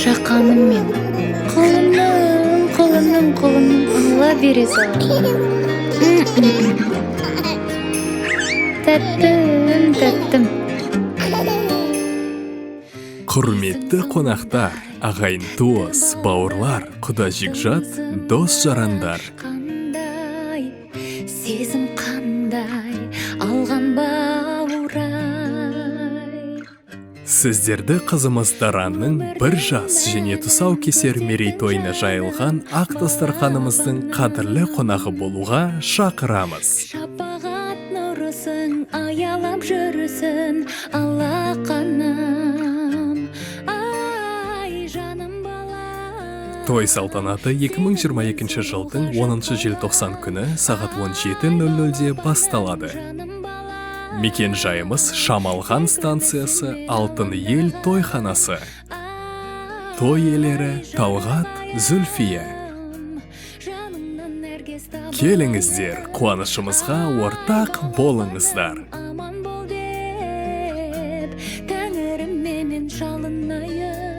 шақаным мен қолымның ала бере саламын. Тәттім. Құрметті қонақтар, ағайын туыс, бауырлар, құда жекжат, дос жарандар. Сезім қандай, алған бауырай. Сіздерді қызымыз Даранның бір жас және тұсау кесер мерейтойына жайылған ақ дастарханымыздың қадірлі қонағы болуға шақырамыз. Шапағат нұрысың, аялап жүрісің, алақаным, ай жаным бала. Той салтанаты 2022 жылдың 10 желтоқсан күні сағат 17:00-де басталады. Мекен жайымыз Шамалған станциясы, Алтын ел тойханасы. Той иелері Талғат, Зүлфия. Келіңіздер, қуанышымызға ортақ болыңыздар. Аман бол деп, тәңірім менен жалынайын.